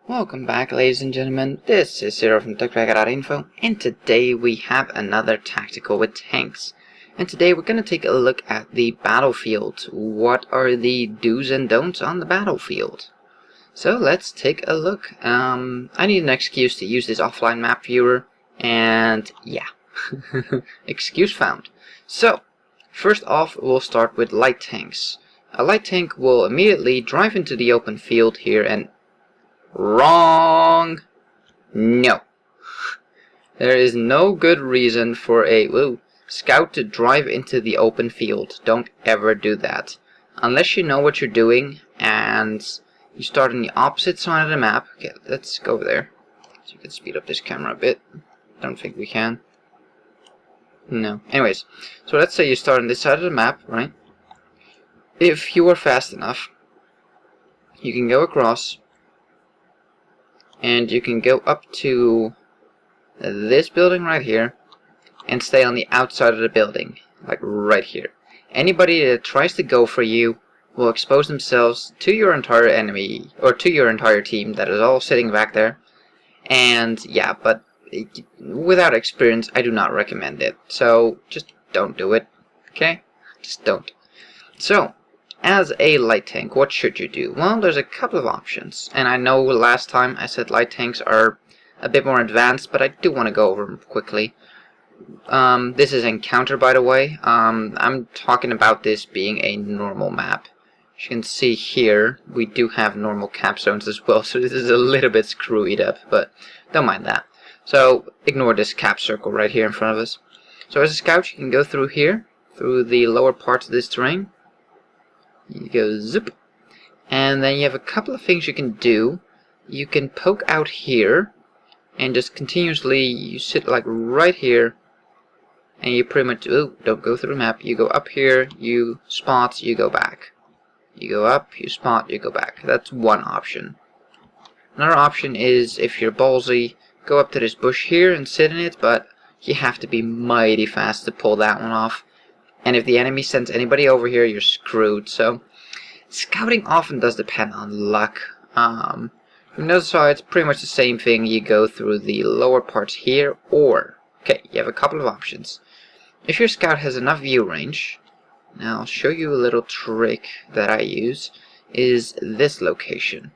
Welcome back, ladies and gentlemen. This is Zero from TechDragon.info, and today we have another tactical with tanks. And today we're going to take a look at the battlefield. What are the do's and don'ts on the battlefield? So let's take a look. I need an excuse to use this offline map viewer, and yeah, excuse found. So, first off, we'll start with light tanks. A light tank will immediately drive into the open field here and wrong. No. There is no good reason for a scout to drive into the open field. Don't ever do that. Unless you know what you're doing and you start on the opposite side of the map. Okay, let's go over there. So you can speed up this camera a bit. Don't think we can. No. Anyways, so let's say you start on this side of the map, right? If you are fast enough, you can go across and you can go up to this building right here and stay on the outside of the building, like right here. Anybody that tries to go for you will expose themselves to your entire enemy, or to your entire team that is all sitting back there. And yeah, but without experience, I do not recommend it. So just don't do it, okay? Just don't. So, as a light tank, what should you do? Well, there's a couple of options, and I know last time I said light tanks are a bit more advanced, but I do want to go over them quickly. This is Encounter, by the way. I'm talking about this being a normal map. As you can see here, we do have normal cap zones as well, so this is a little bit screwed up, but don't mind that. So, ignore this cap circle right here in front of us. So as a scout, you can go through here, through the lower parts of this terrain. You go zip, and then you have a couple of things you can do. You can poke out here and just continuously you sit like right here, and you pretty much don't go through the map. You go up here, you spot, you go back. You go up, you spot, you go back. That's one option. Another option is, if you're ballsy, go up to this bush here and sit in it, but you have to be mighty fast to pull that one off. And if the enemy sends anybody over here, you're screwed. So, scouting often does depend on luck. From the other side, it's pretty much the same thing. You go through the lower parts here, or, okay, you have a couple of options. If your scout has enough view range, now I'll show you a little trick that I use, is this location.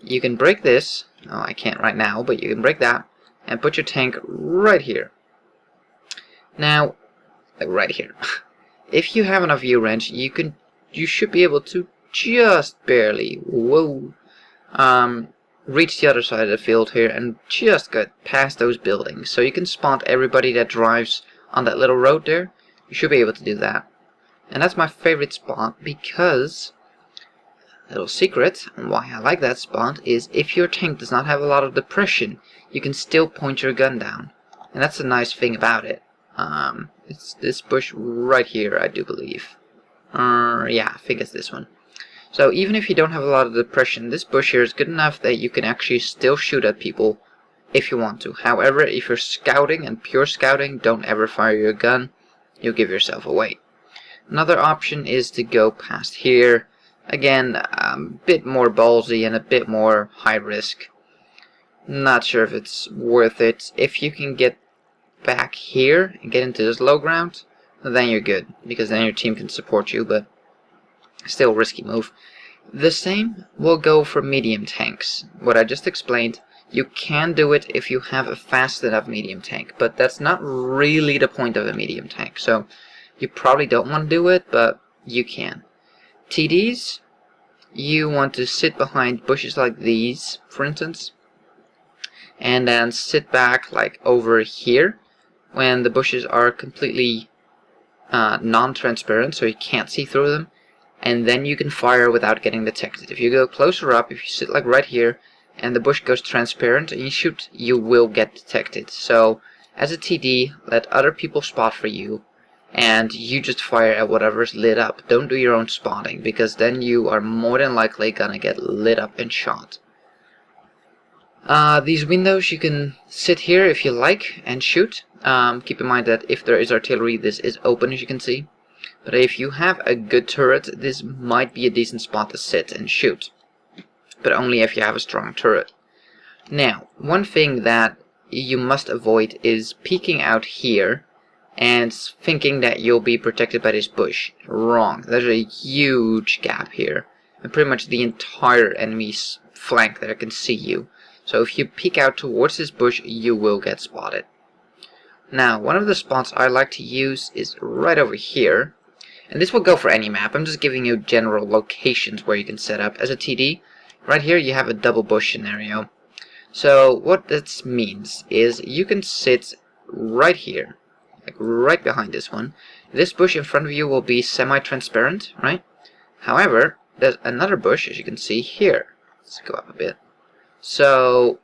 You can break this. Oh, I can't right now, but you can break that, and put your tank right here. Now, right here. If you have enough view range, you should be able to just barely reach the other side of the field here and just get past those buildings. So you can spot everybody that drives on that little road there. You should be able to do that. And that's my favorite spot because, little secret on why I like that spot is, if your tank does not have a lot of depression, you can still point your gun down. And that's the nice thing about it. It's this bush right here, I do believe. Yeah, I think it's this one. So even if you don't have a lot of depression, this bush here is good enough that you can actually still shoot at people if you want to. However, if you're scouting and pure scouting, don't ever fire your gun. You'll give yourself away. Another option is to go past here. Again, a bit more ballsy and a bit more high risk. Not sure if it's worth it. If you can get back here and get into this low ground, then you're good, because then your team can support you, but still risky move. The same will go for medium tanks. What I just explained, you can do it if you have a fast enough medium tank, but that's not really the point of a medium tank, so you probably don't want to do it, but you can. TDs, you want to sit behind bushes like these, for instance, and then sit back like over here when the bushes are completely non-transparent, so you can't see through them, and then you can fire without getting detected. If you go closer up, if you sit like right here, and the bush goes transparent and you shoot, you will get detected. So, as a TD, let other people spot for you, and you just fire at whatever's lit up. Don't do your own spotting, because then you are more than likely gonna get lit up and shot. These windows, you can sit here if you like and shoot. Keep in mind that if there is artillery, this is open, as you can see. But if you have a good turret, this might be a decent spot to sit and shoot. but only if you have a strong turret. Now, one thing that you must avoid is peeking out here and thinking that you'll be protected by this bush. Wrong. There's a huge gap here, and pretty much the entire enemy's flank that can see you. So if you peek out towards this bush, you will get spotted. Now, one of the spots I like to use is right over here, and this will go for any map. I'm just giving you general locations where you can set up. As a TD, right here you have a double bush scenario. So what this means is you can sit right here, like right behind this one. This bush in front of you will be semi-transparent, right? However, there's another bush, as you can see here. Let's go up a bit. So,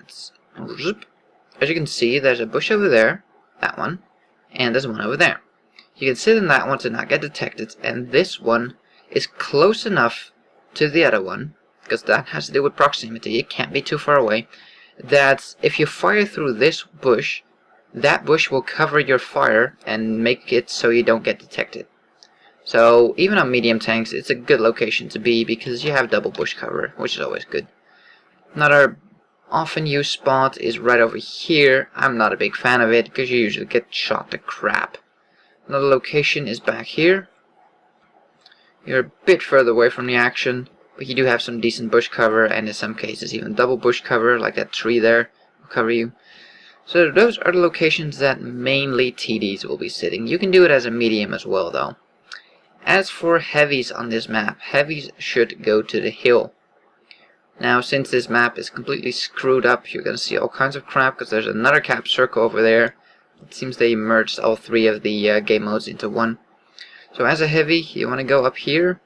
as you can see, there's a bush over there, that one, and there's one over there. You can sit in that one to not get detected, and this one is close enough to the other one, because that has to do with proximity, it can't be too far away, that if you fire through this bush, that bush will cover your fire and make it so you don't get detected. So even on medium tanks, it's a good location to be because you have double bush cover, which is always good. Another often used spot is right over here. I'm not a big fan of it because you usually get shot to crap. Another location is back here. You're a bit further away from the action, but you do have some decent bush cover, and in some cases even double bush cover, like that tree there will cover you. So those are the locations that mainly TDs will be sitting. You can do it as a medium as well though. As for heavies on this map, heavies should go to the hill. Now since this map is completely screwed up, you're going to see all kinds of crap because there's another cap circle over there. It seems they merged all three of the game modes into one. So as a heavy, you want to go up here,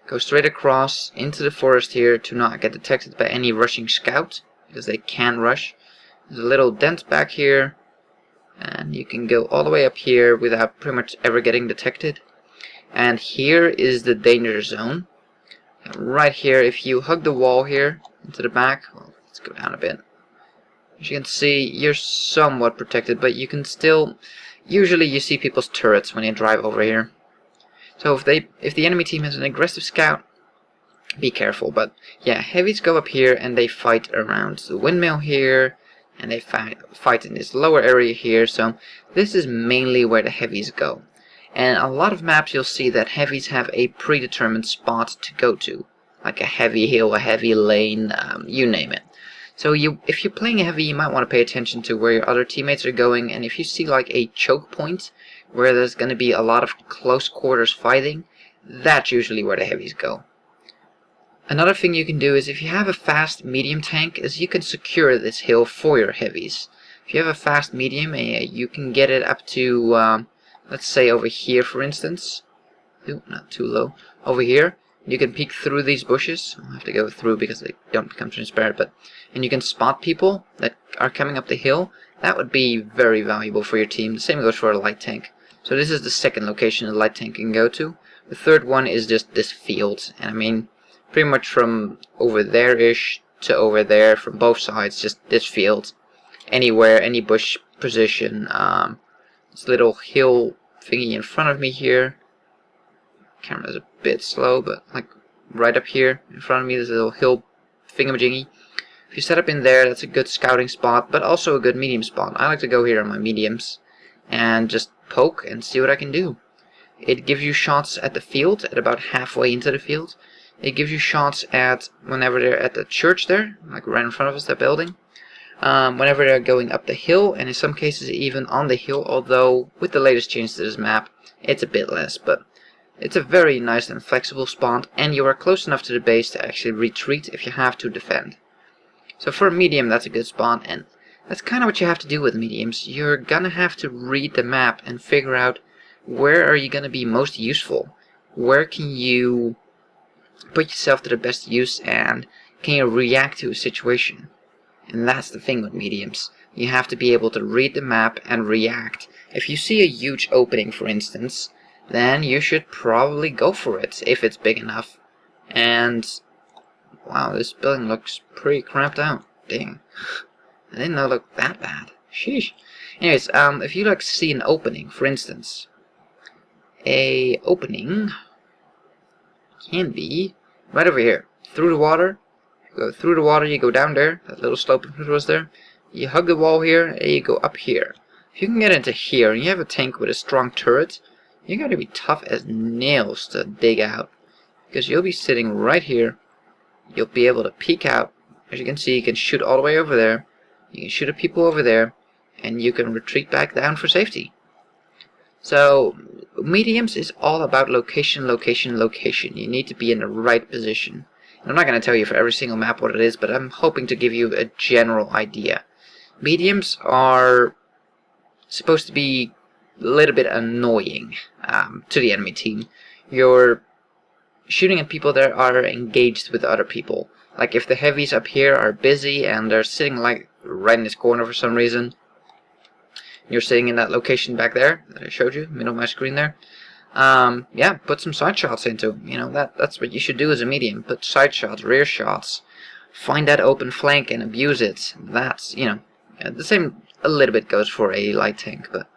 go straight across into the forest here to not get detected by any rushing scout, because they can rush. There's a little dent back here, and you can go all the way up here without pretty much ever getting detected. And here is the danger zone. And right here, if you hug the wall here into the back, well, let's go down a bit. As you can see, you're somewhat protected, but you can still, usually you see people's turrets when you drive over here. So if the enemy team has an aggressive scout, be careful. But yeah, heavies go up here and they fight around the windmill here, and they fight in this lower area here. So this is mainly where the heavies go. And a lot of maps you'll see that heavies have a predetermined spot to go to, like a heavy hill, a heavy lane, you name it. So if you're playing heavy, you might want to pay attention to where your other teammates are going, and if you see like a choke point where there's going to be a lot of close quarters fighting, that's usually where the heavies go. Another thing you can do is if you have a fast medium tank, is you can secure this hill for your heavies. If you have a fast medium, you can get it up to, let's say over here for instance. Ooh, not too low. Over here, you can peek through these bushes. I'll have to go through because they don't become transparent, and you can spot people that are coming up the hill. That would be very valuable for your team. The same goes for a light tank. So this is the second location a light tank can go to. The third one is just this field, and I mean pretty much from over there-ish to over there, from both sides, just this field. Anywhere, any bush position. This little hill thingy in front of me here. Camera's a bit slow, but like right up here in front of me, there's a little hill thingamajiggy. If you set up in there, that's a good scouting spot, but also a good medium spot. I like to go here on my mediums and just poke and see what I can do. It gives you shots at the field, at about halfway into the field. It gives you shots at whenever they're at the church there, like right in front of us, that building. Whenever they're going up the hill, and in some cases even on the hill, although with the latest change to this map, it's a bit less, but it's a very nice and flexible spot, and you are close enough to the base to actually retreat if you have to defend. So for a medium, that's a good spot, and that's kind of what you have to do with mediums. You're gonna have to read the map and figure out where are you gonna be most useful. Where can you put yourself to the best use, and can you react to a situation? And that's the thing with mediums. You have to be able to read the map and react. If you see a huge opening, for instance, then you should probably go for it if it's big enough. And wow, this building looks pretty cramped out. Dang. I didn't know it looked that bad. Sheesh. Anyways, if you like see an opening, for instance, a opening can be right over here. through the water. Go through the water, you go down there, that little slope was there. You hug the wall here, and you go up here. If you can get into here, and you have a tank with a strong turret, you gotta be tough as nails to dig out. Because you'll be sitting right here, you'll be able to peek out. As you can see, you can shoot all the way over there, you can shoot at people over there, and you can retreat back down for safety. So, mediums is all about location, location, location. You need to be in the right position. I'm not going to tell you for every single map what it is, but I'm hoping to give you a general idea. Mediums are supposed to be a little bit annoying to the enemy team. You're shooting at people that are engaged with other people. Like if the heavies up here are busy and they're sitting like right in this corner for some reason, you're sitting in that location back there that I showed you, middle of my screen there. Yeah, put some side shots into them. You know, that's what you should do as a medium. Put side shots, rear shots. Find that open flank and abuse it. That's, you know, the same a little bit goes for a light tank. But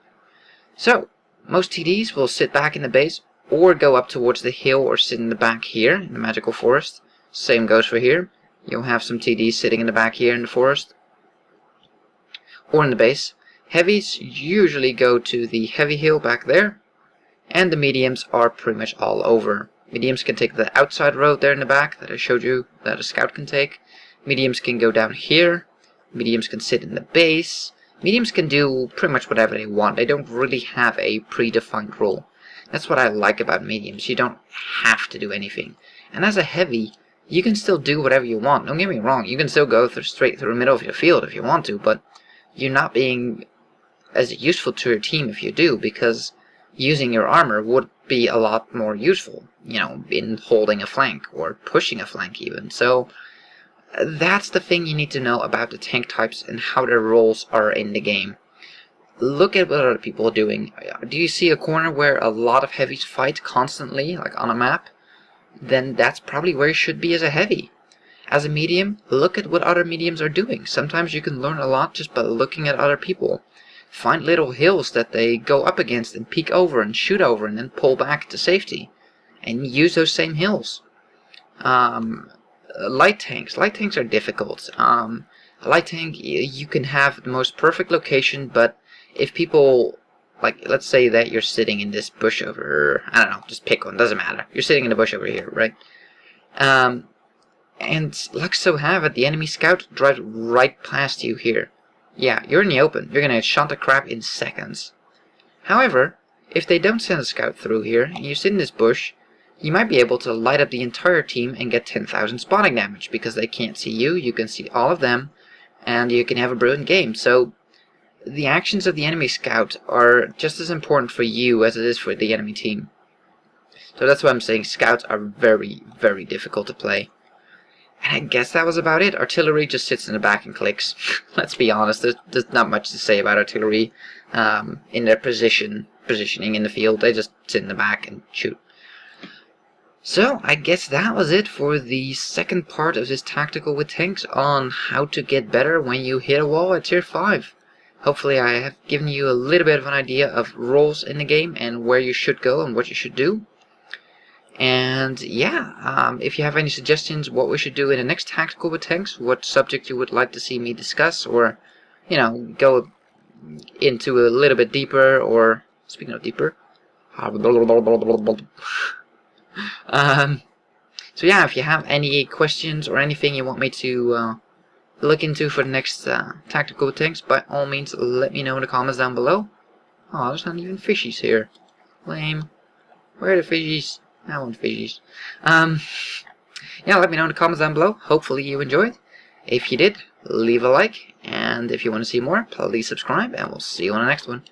so, most TDs will sit back in the base or go up towards the hill or sit in the back here in the magical forest. Same goes for here. You'll have some TDs sitting in the back here in the forest or in the base. Heavies usually go to the heavy hill back there. And the mediums are pretty much all over. Mediums can take the outside road there in the back that I showed you that a scout can take. Mediums can go down here. Mediums can sit in the base. Mediums can do pretty much whatever they want. They don't really have a predefined role. That's what I like about mediums. You don't have to do anything. And as a heavy, you can still do whatever you want. Don't get me wrong. You can still go straight through the middle of your field if you want to, but you're not being as useful to your team if you do, because using your armor would be a lot more useful, you know, in holding a flank or pushing a flank even. So that's the thing you need to know about the tank types and how their roles are in the game. Look at what other people are doing. Do you see a corner where a lot of heavies fight constantly, like on a map? Then that's probably where you should be as a heavy. As a medium, look at what other mediums are doing. Sometimes you can learn a lot just by looking at other people. Find little hills that they go up against and peek over and shoot over and then pull back to safety. And use those same hills. Light tanks. Light tanks are difficult. A light tank, you can have the most perfect location, but if people, like, let's say that you're sitting in this bush over, I don't know, just pick one, doesn't matter. You're sitting in the bush over here, right? And luck so have it, the enemy scout drives right past you here. Yeah, you're in the open. You're gonna shot the crap in seconds. However, if they don't send a scout through here, and you sit in this bush, you might be able to light up the entire team and get 10,000 spotting damage, because they can't see you, you can see all of them, and you can have a brilliant game. So, the actions of the enemy scout are just as important for you as it is for the enemy team. So that's why I'm saying scouts are very, very difficult to play. And I guess that was about it. Artillery just sits in the back and clicks. Let's be honest, there's not much to say about artillery in their positioning in the field. They just sit in the back and shoot. So, I guess that was it for the second part of this tactical with tanks on how to get better when you hit a wall at tier 5. Hopefully I have given you a little bit of an idea of roles in the game and where you should go and what you should do. And yeah, if you have any suggestions what we should do in the next tactical with tanks, what subject you would like to see me discuss, or, you know, go into a little bit deeper, or, speaking of deeper, so yeah, if you have any questions or anything you want me to look into for the next tactical with tanks, by all means let me know in the comments down below. Oh, there's not even fishies here. Lame. Where are the fishies? I want fishies. Yeah, let me know in the comments down below. Hopefully you enjoyed. If you did, leave a like. And if you want to see more, please subscribe. And we'll see you on the next one.